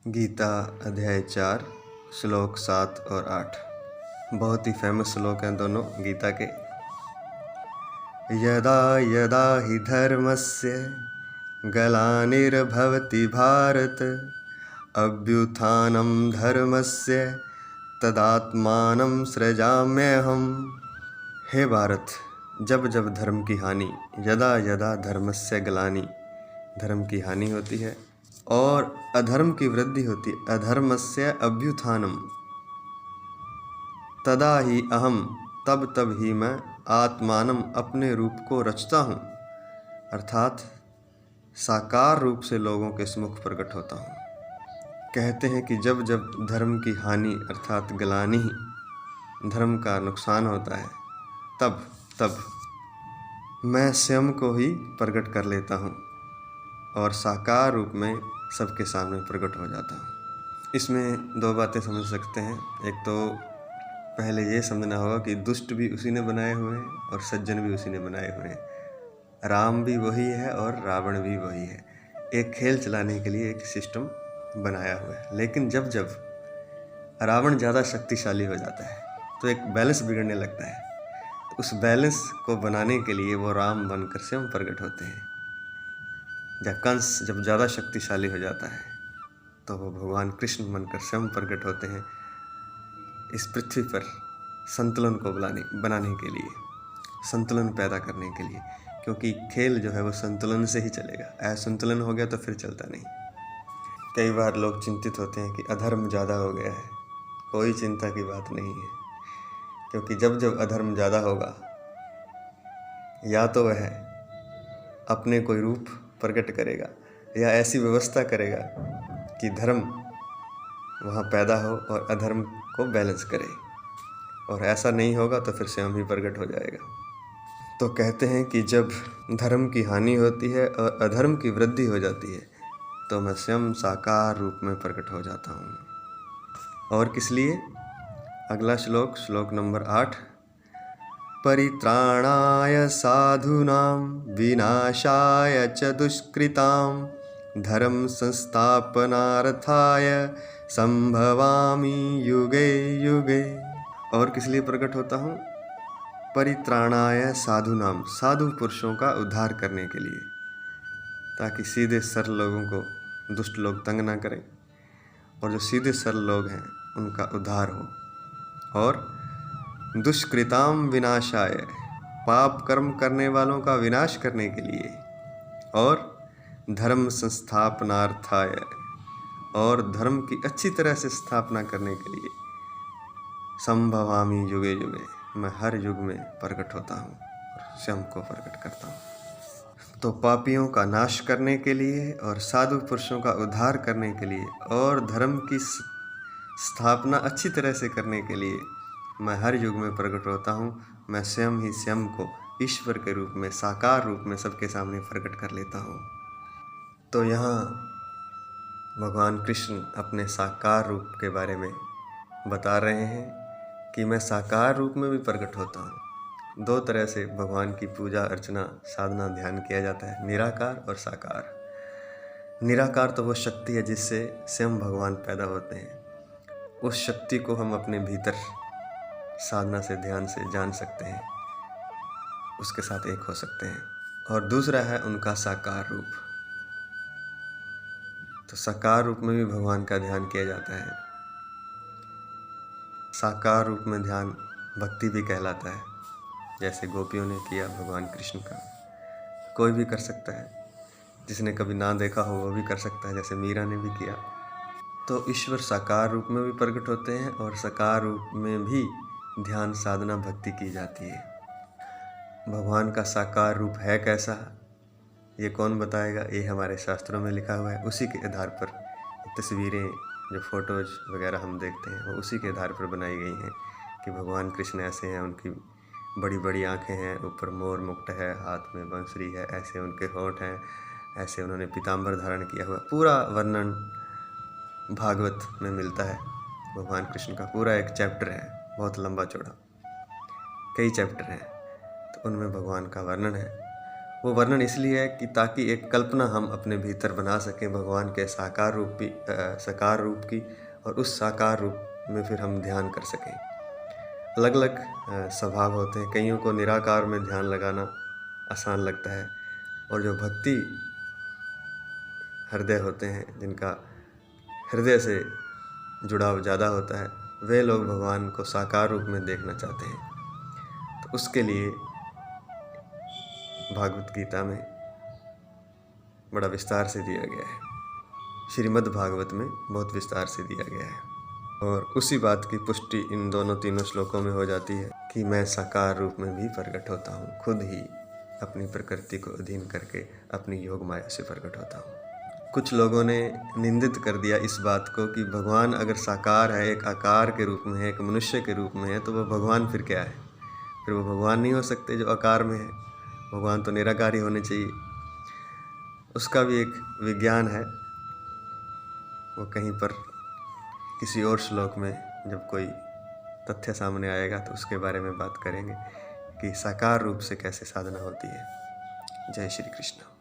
गीता अध्याय 4 श्लोक 7 और 8 बहुत ही फेमस श्लोक हैं दोनों गीता के। यदा यदा हि धर्मस्य ग्लानिर्भवति भारत अभ्युत्थानं धर्मस्य तदात्मानं सृजाम्यहम्। हे भारत, जब जब धर्म की हानि, यदा यदा धर्मस्य ग्लानि, धर्म की हानि होती है और अधर्म की वृद्धि होती है, अधर्मस्य अभ्युत्थानम, तदा ही अहम, तब तब ही मैं, आत्मानम, अपने रूप को रचता हूँ, अर्थात साकार रूप से लोगों के सम्मुख प्रकट होता हूँ। कहते हैं कि जब जब धर्म की हानि अर्थात ग्लानि, धर्म का नुकसान होता है, तब तब मैं स्वयं को ही प्रकट कर लेता हूँ और साकार रूप में सबके सामने प्रकट हो जाता हूँ। इसमें दो बातें समझ सकते हैं। एक तो पहले ये समझना होगा कि दुष्ट भी उसी ने बनाए हुए हैं और सज्जन भी उसी ने बनाए हुए हैं। राम भी वही है और रावण भी वही है। एक खेल चलाने के लिए एक सिस्टम बनाया हुआ है। लेकिन जब जब रावण ज़्यादा शक्तिशाली हो जाता है तो एक बैलेंस बिगड़ने लगता है। तो उस बैलेंस को बनाने के लिए वो राम बनकर स्वयं प्रकट होते हैं। जब कंस जब ज़्यादा शक्तिशाली हो जाता है तो वो भगवान कृष्ण बनकर स्वयं प्रकट होते हैं इस पृथ्वी पर संतुलन को बनाने के लिए, संतुलन पैदा करने के लिए। क्योंकि खेल जो है वो संतुलन से ही चलेगा। असंतुलन हो गया तो फिर चलता नहीं। कई बार लोग चिंतित होते हैं कि अधर्म ज़्यादा हो गया है। कोई चिंता की बात नहीं है, क्योंकि जब जब अधर्म ज़्यादा होगा, या तो वह अपने कोई रूप प्रकट करेगा या ऐसी व्यवस्था करेगा कि धर्म वहाँ पैदा हो और अधर्म को बैलेंस करे, और ऐसा नहीं होगा तो फिर स्वयं ही प्रकट हो जाएगा। तो कहते हैं कि जब धर्म की हानि होती है और अधर्म की वृद्धि हो जाती है तो मैं स्वयं साकार रूप में प्रकट हो जाता हूँ। और किस लिए? अगला श्लोक, श्लोक नंबर 8, परित्राणाय साधूनां विनाशाय च दुष्कृतां धर्म संस्थापनार्थाय संभवामि युगे युगे। और किस लिए प्रकट होता हूँ? परित्राणाय साधूनां, साधु पुरुषों का उद्धार करने के लिए, ताकि सीधे सरल लोगों को दुष्ट लोग तंग ना करें और जो सीधे सरल लोग हैं उनका उद्धार हो। और दुष्कृताम विनाशाय, पाप कर्म करने वालों का विनाश करने के लिए। और धर्म संस्थापनार्थाय, और धर्म की अच्छी तरह से स्थापना करने के लिए। संभवामि युगे युगे, मैं हर युग में प्रकट होता हूँ और स्वयं को प्रकट करता हूँ। तो पापियों का नाश करने के लिए और साधु पुरुषों का उद्धार करने के लिए और धर्म की स्थापना अच्छी तरह से करने के लिए मैं हर युग में प्रकट होता हूँ। मैं स्वयं ही स्वयं को ईश्वर के रूप में, साकार रूप में सबके सामने प्रकट कर लेता हूँ। तो यहाँ भगवान कृष्ण अपने साकार रूप के बारे में बता रहे हैं कि मैं साकार रूप में भी प्रकट होता हूँ। दो तरह से भगवान की पूजा अर्चना साधना ध्यान किया जाता है, निराकार और साकार। निराकार तो वो शक्ति है जिससे स्वयं भगवान पैदा होते हैं। उस शक्ति को हम अपने भीतर साधना से, ध्यान से जान सकते हैं, उसके साथ एक हो सकते हैं। और दूसरा है उनका साकार रूप। तो साकार रूप में भी भगवान का ध्यान किया जाता है। साकार रूप में ध्यान भक्ति भी कहलाता है, जैसे गोपियों ने किया भगवान कृष्ण का। कोई भी कर सकता है, जिसने कभी ना देखा हो वो भी कर सकता है, जैसे मीरा ने भी किया। तो ईश्वर साकार रूप में भी प्रकट होते हैं और साकार रूप में भी ध्यान साधना भक्ति की जाती है। भगवान का साकार रूप है कैसा, ये कौन बताएगा? ये हमारे शास्त्रों में लिखा हुआ है। उसी के आधार पर तस्वीरें, जो फोटोज वगैरह हम देखते हैं, वो उसी के आधार पर बनाई गई हैं कि भगवान कृष्ण ऐसे हैं, उनकी बड़ी बड़ी आँखें हैं, ऊपर मोर मुकुट है, हाथ में बंसुरी है, ऐसे उनके होंठ हैं, ऐसे उन्होंने पीताम्बर धारण किया हुआ। पूरा वर्णन भागवत में मिलता है। भगवान कृष्ण का पूरा एक चैप्टर है, बहुत लंबा चौड़ा, कई चैप्टर हैं, तो उनमें भगवान का वर्णन है। वो वर्णन इसलिए है कि ताकि एक कल्पना हम अपने भीतर बना सकें भगवान के साकार रूप की, और उस साकार रूप में फिर हम ध्यान कर सकें। अलग अलग स्वभाव होते हैं। कईयों को निराकार में ध्यान लगाना आसान लगता है, और जो भक्ति हृदय होते हैं, जिनका हृदय से जुड़ाव ज़्यादा होता है, वे लोग भगवान को साकार रूप में देखना चाहते हैं। तो उसके लिए भागवत गीता में बड़ा विस्तार से दिया गया है, श्रीमद् भागवत में बहुत विस्तार से दिया गया है। और उसी बात की पुष्टि इन तीनों श्लोकों में हो जाती है कि मैं साकार रूप में भी प्रकट होता हूँ, खुद ही अपनी प्रकृति को अधीन करके अपनी योग माया से प्रकट होता हूँ। कुछ लोगों ने निंदित कर दिया इस बात को कि भगवान अगर साकार है, एक आकार के रूप में है, एक मनुष्य के रूप में है, तो वह भगवान फिर क्या है? फिर वो भगवान नहीं हो सकते जो आकार में है। भगवान तो निराकार ही होने चाहिए। उसका भी एक विज्ञान है, वो कहीं पर किसी और श्लोक में जब कोई तथ्य सामने आएगा तो उसके बारे में बात करेंगे कि साकार रूप से कैसे साधना होती है। जय श्री कृष्ण।